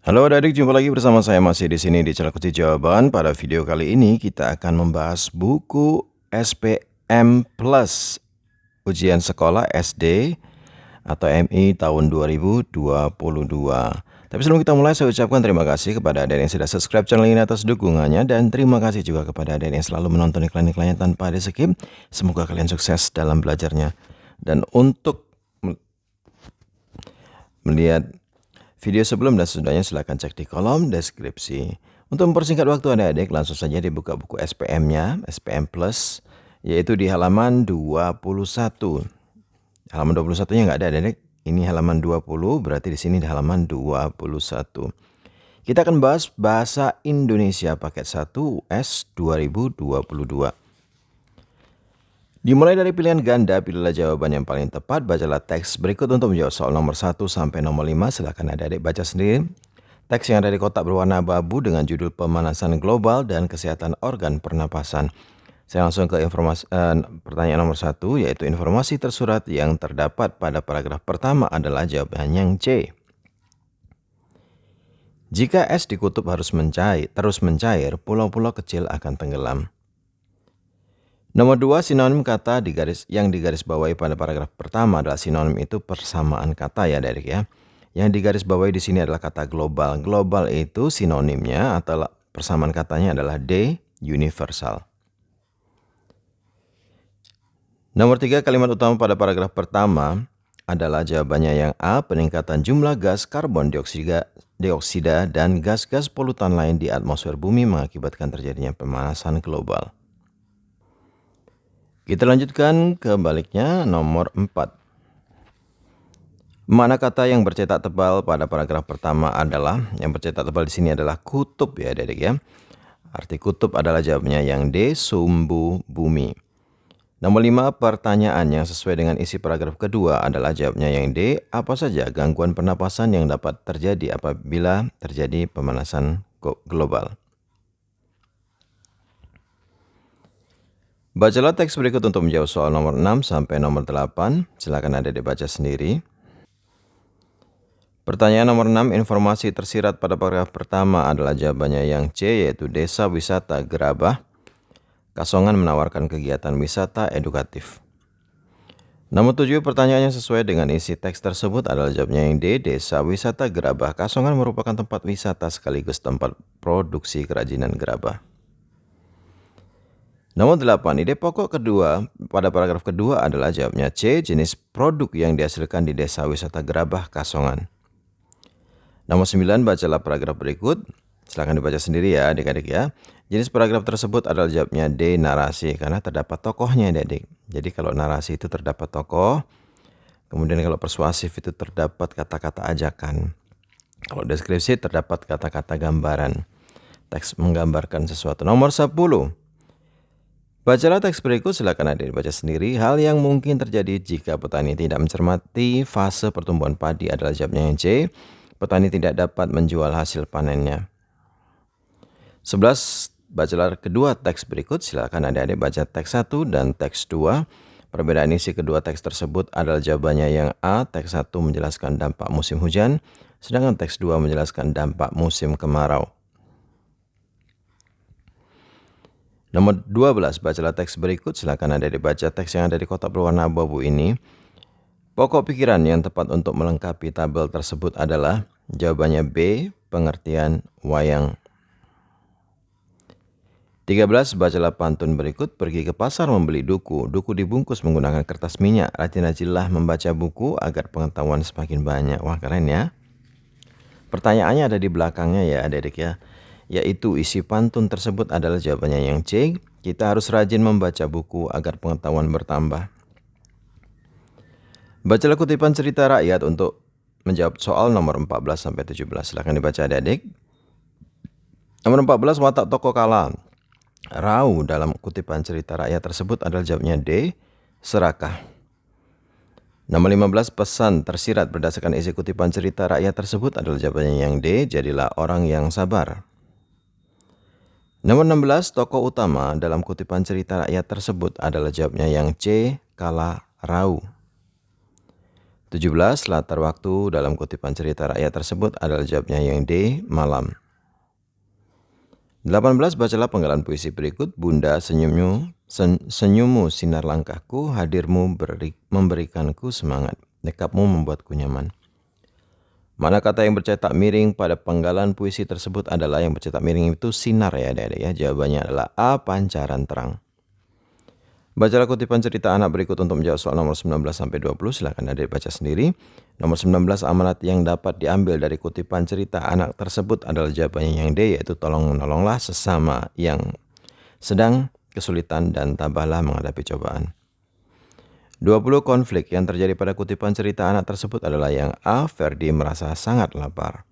Halo adik-adik, jumpa lagi bersama saya masih di sini di channel Kunci Jawaban. Pada video kali ini kita akan membahas buku SPM Plus Ujian Sekolah SD atau MI tahun 2022. Tapi sebelum kita mulai, saya ucapkan terima kasih kepada adik yang sudah subscribe channel ini atas dukungannya, dan terima kasih juga kepada adik yang selalu menonton iklan-iklannya tanpa di skip. Semoga kalian sukses dalam belajarnya. Dan untuk melihat video sebelum dan sesudahnya silahkan cek di kolom deskripsi. Untuk mempersingkat waktu adik-adik, langsung saja dibuka buku SPM-nya, SPM Plus, yaitu di halaman 21. Halaman 21-nya nggak ada adik-adik, ini halaman 20, berarti di sini di halaman 21. Kita akan bahas Bahasa Indonesia Paket 1 US 2022. Dimulai dari pilihan ganda, pilihlah jawaban yang paling tepat. Bacalah teks berikut untuk menjawab soal nomor 1 sampai nomor 5. Silakan adik-adik baca sendiri. Teks yang ada di kotak berwarna abu-abu dengan judul Pemanasan Global dan Kesehatan Organ Pernapasan. Saya langsung ke pertanyaan nomor 1, yaitu informasi tersurat yang terdapat pada paragraf pertama adalah jawaban yang C. Jika es di kutub terus mencair, pulau-pulau kecil akan tenggelam. Nomor 2, sinonim kata yang digarisbawahi pada paragraf pertama adalah sinonim itu persamaan kata ya adik ya. Yang digarisbawahi di sini adalah kata global. Global itu sinonimnya atau persamaan katanya adalah D, universal. Nomor 3, kalimat utama pada paragraf pertama adalah jawabannya yang A, peningkatan jumlah gas karbon dioksida dan gas-gas polutan lain di atmosfer bumi mengakibatkan terjadinya pemanasan global. Kita lanjutkan ke baliknya, nomor 4. Makna kata yang bercetak tebal pada paragraf pertama adalah, yang bercetak tebal di sini adalah kutub ya adik-adik ya. Arti kutub adalah jawabannya yang D, sumbu bumi. Nomor 5, pertanyaan yang sesuai dengan isi paragraf kedua adalah jawabnya yang D, apa saja gangguan pernapasan yang dapat terjadi apabila terjadi pemanasan global. Bacalah teks berikut untuk menjawab soal nomor 6 sampai nomor 8. Silakan adik-adik baca sendiri. Pertanyaan nomor 6, informasi tersirat pada paragraf pertama adalah jawabannya yang C, yaitu Desa Wisata Gerabah Kasongan menawarkan kegiatan wisata edukatif. Nomor 7, pertanyaan yang sesuai dengan isi teks tersebut adalah jawabnya yang D, Desa Wisata Gerabah Kasongan merupakan tempat wisata sekaligus tempat produksi kerajinan gerabah. Nomor 8, ide pokok kedua pada paragraf kedua adalah jawabnya C, jenis produk yang dihasilkan di Desa Wisata Gerabah Kasongan. Nomor 9, bacalah paragraf berikut. Silakan dibaca sendiri ya adik-adik ya. Jenis paragraf tersebut adalah jawabnya D, narasi, karena terdapat tokohnya adik-adik. Jadi kalau narasi itu terdapat tokoh, kemudian kalau persuasif itu terdapat kata-kata ajakan. Kalau deskripsi terdapat kata-kata gambaran. Teks menggambarkan sesuatu. Nomor 10. Bacalah teks berikut, silakan adik baca sendiri. Hal yang mungkin terjadi jika petani tidak mencermati fase pertumbuhan padi adalah jawabnya yang C. Petani tidak dapat menjual hasil panennya. 11. Bacalah kedua teks berikut, silakan adik-adik baca teks 1 dan teks 2. Perbedaan isi kedua teks tersebut adalah jawabannya yang A. Teks 1 menjelaskan dampak musim hujan, sedangkan teks 2 menjelaskan dampak musim kemarau. Nomor 12, bacalah teks berikut. Silakan adik-adik baca teks yang ada di kotak berwarna abu-abu ini. Pokok pikiran yang tepat untuk melengkapi tabel tersebut adalah jawabannya B, pengertian wayang. 13, bacalah pantun berikut. Pergi ke pasar membeli duku. Duku dibungkus menggunakan kertas minyak. Rajin-rajinlah membaca buku agar pengetahuan semakin banyak. Wah, keren ya. Pertanyaannya ada di belakangnya ya adik-adik ya. Yaitu isi pantun tersebut adalah jawabannya yang C. Kita harus rajin membaca buku agar pengetahuan bertambah. Bacalah kutipan cerita rakyat untuk menjawab soal nomor 14 sampai 17. Silahkan dibaca adik-adik. Nomor 14, watak tokoh kala Rau dalam kutipan cerita rakyat tersebut adalah jawabnya D, serakah. Nomor 15, pesan tersirat berdasarkan isi kutipan cerita rakyat tersebut adalah jawabannya yang D, jadilah orang yang sabar. Nomor 16, tokoh utama dalam kutipan cerita rakyat tersebut adalah jawabnya yang C, Kala Rau. 17. Latar waktu dalam kutipan cerita rakyat tersebut adalah jawabnya yang D. Malam. 18. Bacalah penggalan puisi berikut. Bunda, senyummu sinar langkahku, hadirmu memberikanku semangat, dekapmu membuatku nyaman. Mana kata yang bercetak miring pada penggalan puisi tersebut adalah yang bercetak miring itu sinar ya adik-adik ya. Jawabannya adalah A. Pancaran terang. Bacalah kutipan cerita anak berikut untuk menjawab soal nomor 19 sampai 20. Silakan adik baca sendiri. Nomor 19, amanat yang dapat diambil dari kutipan cerita anak tersebut adalah jawabannya yang D, yaitu tolong menolonglah sesama yang sedang kesulitan dan tabahlah menghadapi cobaan. 20, konflik yang terjadi pada kutipan cerita anak tersebut adalah yang A. Ferdi merasa sangat lapar.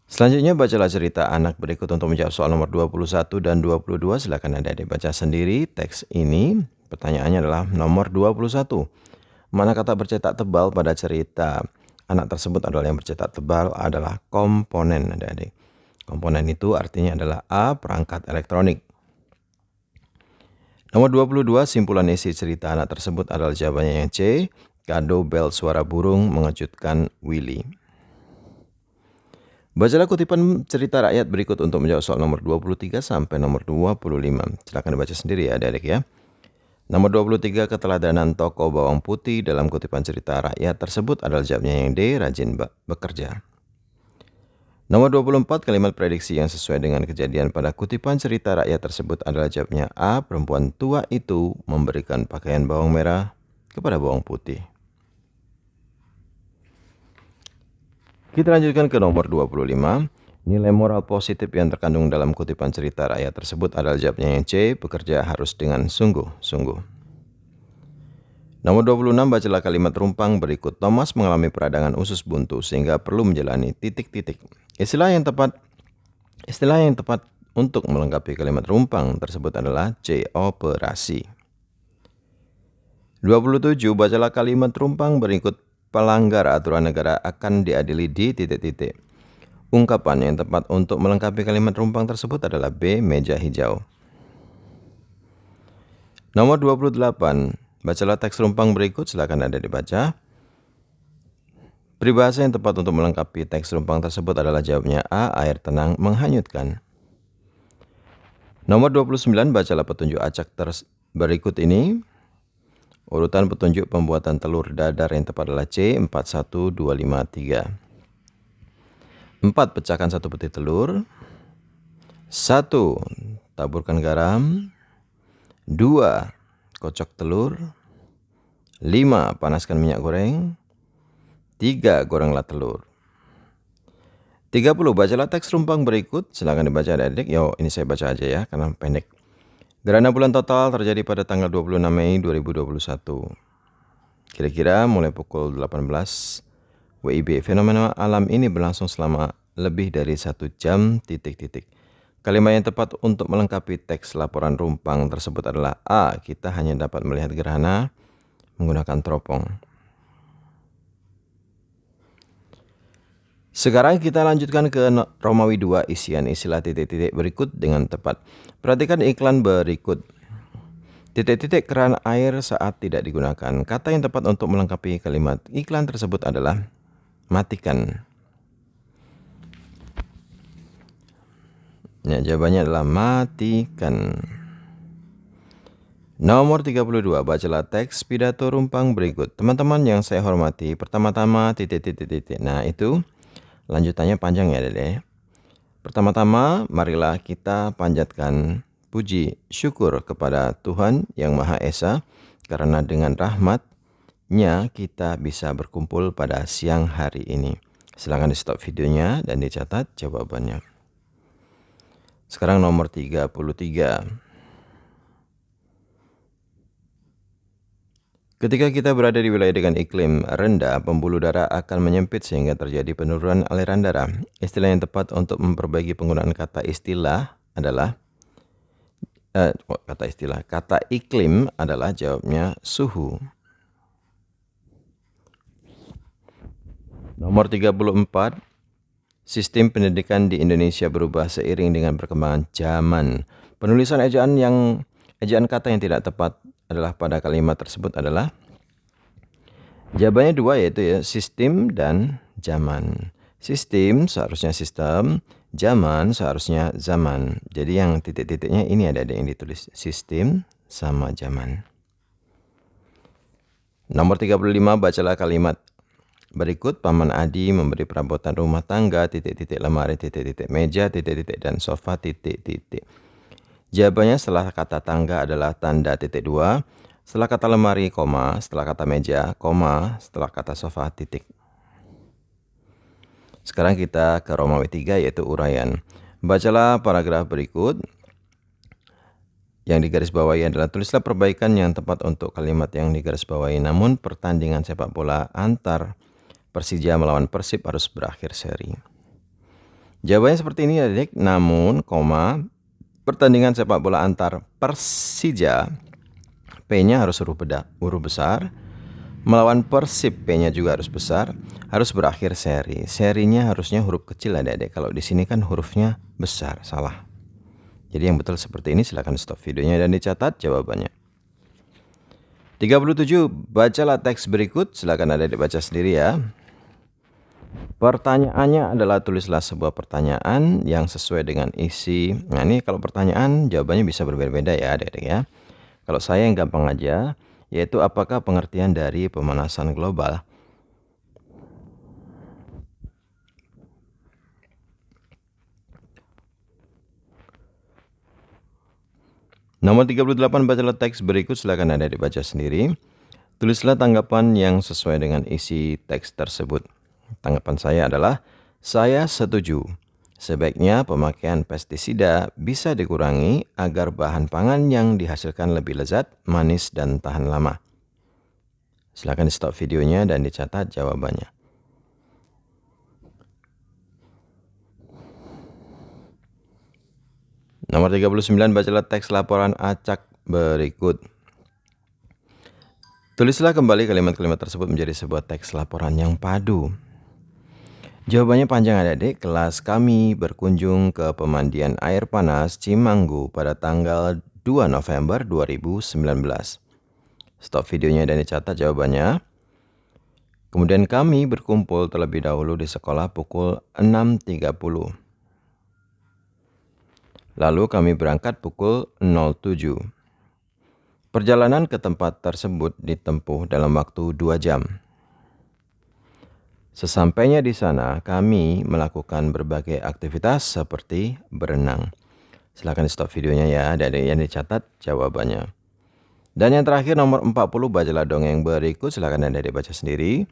Selanjutnya bacalah cerita anak berikut untuk menjawab soal nomor 21 dan 22. Silakan adik-adik baca sendiri teks ini. Pertanyaannya adalah nomor 21. Mana kata bercetak tebal pada cerita anak tersebut adalah yang bercetak tebal adalah komponen adik-adik. Komponen itu artinya adalah A. Perangkat elektronik. Nomor 22, simpulan isi cerita anak tersebut adalah jawabannya yang C. Kado bel suara burung mengejutkan Willy. Bacalah kutipan cerita rakyat berikut untuk menjawab soal nomor 23 sampai nomor 25. Silakan dibaca sendiri ya adik-adik ya. Nomor 23, keteladanan tokoh bawang putih dalam kutipan cerita rakyat tersebut adalah jawabnya yang D. Rajin bekerja. Nomor 24, kalimat prediksi yang sesuai dengan kejadian pada kutipan cerita rakyat tersebut adalah jawabnya A. Perempuan tua itu memberikan pakaian bawang merah kepada bawang putih. Kita lanjutkan ke nomor 25. Nilai moral positif yang terkandung dalam kutipan cerita rakyat tersebut adalah jawabnya yang C. Bekerja harus dengan sungguh-sungguh. Nomor 26, bacalah kalimat rumpang berikut. Thomas mengalami peradangan usus buntu sehingga perlu menjalani titik-titik. Istilah yang tepat untuk melengkapi kalimat rumpang tersebut adalah C. Operasi. 27, bacalah kalimat rumpang berikut. Pelanggar aturan negara akan diadili di titik-titik. Ungkapan yang tepat untuk melengkapi kalimat rumpang tersebut adalah B. Meja hijau. Nomor 28, bacalah teks rumpang berikut. Silakan ada dibaca. Peribahasa yang tepat untuk melengkapi teks rumpang tersebut adalah jawabnya A. Air tenang menghanyutkan. Nomor 29, bacalah petunjuk acak berikut ini. Urutan petunjuk pembuatan telur dadar yang tepat adalah C. 4, 1, 2, 5, 3. 4. Pecahkan satu peti telur. 1. Taburkan garam. 2. Kocok telur. 5. Panaskan minyak goreng. 3. Gorenglah telur. 30. Bacalah teks rumpang berikut. Silakan dibaca adik-adik. Yo, ini saya baca aja ya karena pendek. Gerhana bulan total terjadi pada tanggal 26 Mei 2021. Kira-kira mulai pukul 18 WIB. Fenomena alam ini berlangsung selama lebih dari 1 jam titik-titik. Kalimat yang tepat untuk melengkapi teks laporan rumpang tersebut adalah A. Kita hanya dapat melihat gerhana menggunakan teropong. Sekarang kita lanjutkan ke Romawi 2, isian istilah titik-titik berikut dengan tepat. Perhatikan iklan berikut. Titik-titik keran air saat tidak digunakan. Kata yang tepat untuk melengkapi kalimat iklan tersebut adalah matikan. Ya, jawabannya adalah matikan. Nomor 32, bacalah teks pidato rumpang berikut. Teman-teman yang saya hormati, pertama-tama titik-titik. Nah, itu lanjutannya panjang ya Dede. Pertama-tama, marilah kita panjatkan puji syukur kepada Tuhan yang Maha Esa, karena dengan rahmat-Nya kita bisa berkumpul pada siang hari ini. Silakan di stop videonya dan dicatat jawabannya. Sekarang nomor 33. Ketika kita berada di wilayah dengan iklim rendah, pembuluh darah akan menyempit sehingga terjadi penurunan aliran darah. Istilah yang tepat untuk memperbaiki penggunaan kata iklim adalah jawabnya suhu. Nomor 34. Sistem pendidikan di Indonesia berubah seiring dengan perkembangan zaman. Penulisan ejaan kata yang tidak tepat adalah pada kalimat tersebut adalah Jawabannya dua, yaitu ya sistem dan zaman. Sistem seharusnya sistem, zaman seharusnya zaman. Jadi yang titik-titiknya ini ada yang ditulis sistem sama zaman. Nomor 35, bacalah kalimat berikut. Paman Adi memberi perabotan rumah tangga, titik-titik lemari, titik-titik meja, titik-titik dan sofa, titik-titik. Jawabannya setelah kata tangga adalah tanda titik 2, setelah kata lemari, koma, setelah kata meja, koma, setelah kata sofa, titik. Sekarang kita ke Romawi 3, yaitu uraian. Bacalah paragraf berikut. Yang digarisbawahi adalah tulislah perbaikan yang tepat untuk kalimat yang digarisbawahi. Namun pertandingan sepak bola antar Persija melawan Persib harus berakhir seri. Jawabannya seperti ini, adik. Namun, koma, pertandingan sepak bola antar Persija, P-nya harus huruf besar. Melawan Persib, P-nya juga harus besar. Harus berakhir seri. Serinya harusnya huruf kecil, adik-adik. Kalau di sini kan hurufnya besar, salah. Jadi yang betul seperti ini. Silakan stop videonya dan dicatat jawabannya. 37, bacalah teks berikut. Silakan adik-adik baca sendiri ya. Pertanyaannya adalah tulislah sebuah pertanyaan yang sesuai dengan isi. Nah, ini kalau pertanyaan jawabannya bisa berbeda-beda ya adik-adik ya. Kalau saya yang gampang aja, yaitu apakah pengertian dari pemanasan global? Nomor 38, bacalah teks berikut. Silakan adik-adik baca sendiri. Tulislah tanggapan yang sesuai dengan isi teks tersebut. Tanggapan saya adalah, saya setuju. Sebaiknya pemakaian pestisida bisa dikurangi agar bahan pangan yang dihasilkan lebih lezat, manis, dan tahan lama. Silakan di stop videonya dan dicatat jawabannya. Nomor 39, bacalah teks laporan acak berikut. Tulislah kembali kalimat-kalimat tersebut menjadi sebuah teks laporan yang padu. Jawabannya panjang adik-adik. Kelas kami berkunjung ke pemandian air panas Cimanggu pada tanggal 2 November 2019. Stop videonya dan dicatat jawabannya. Kemudian kami berkumpul terlebih dahulu di sekolah pukul 6.30. Lalu kami berangkat pukul 07. Perjalanan ke tempat tersebut ditempuh dalam waktu 2 jam. Sesampainya di sana, kami melakukan berbagai aktivitas seperti berenang. Silakan stop videonya ya, adik-adik yang dicatat jawabannya. Dan yang terakhir nomor 40, bacalah dongeng berikut. Silakan adik-adik baca sendiri.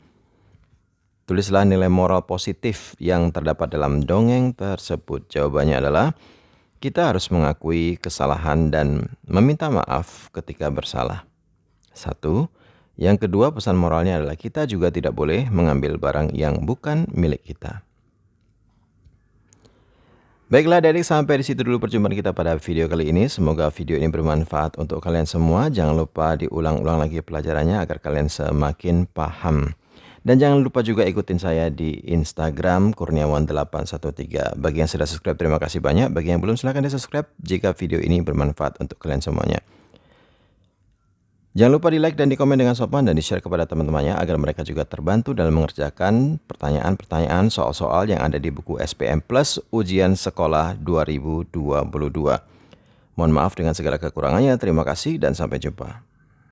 Tulislah nilai moral positif yang terdapat dalam dongeng tersebut. Jawabannya adalah, kita harus mengakui kesalahan dan meminta maaf ketika bersalah. 1. Yang kedua, pesan moralnya adalah kita juga tidak boleh mengambil barang yang bukan milik kita. Baiklah adik-adik, sampai di situ dulu perjumpaan kita pada video kali ini. Semoga video ini bermanfaat untuk kalian semua. Jangan lupa diulang-ulang lagi pelajarannya agar kalian semakin paham. Dan jangan lupa juga ikutin saya di Instagram Kurniawan813. Bagi yang sudah subscribe, terima kasih banyak. Bagi yang belum, silahkan di subscribe jika video ini bermanfaat untuk kalian semuanya. Jangan lupa di like dan di komen dengan sopan dan di share kepada teman-temannya agar mereka juga terbantu dalam mengerjakan pertanyaan-pertanyaan soal-soal yang ada di buku SPM Plus Ujian Sekolah 2022. Mohon maaf dengan segala kekurangannya. Terima kasih dan sampai jumpa.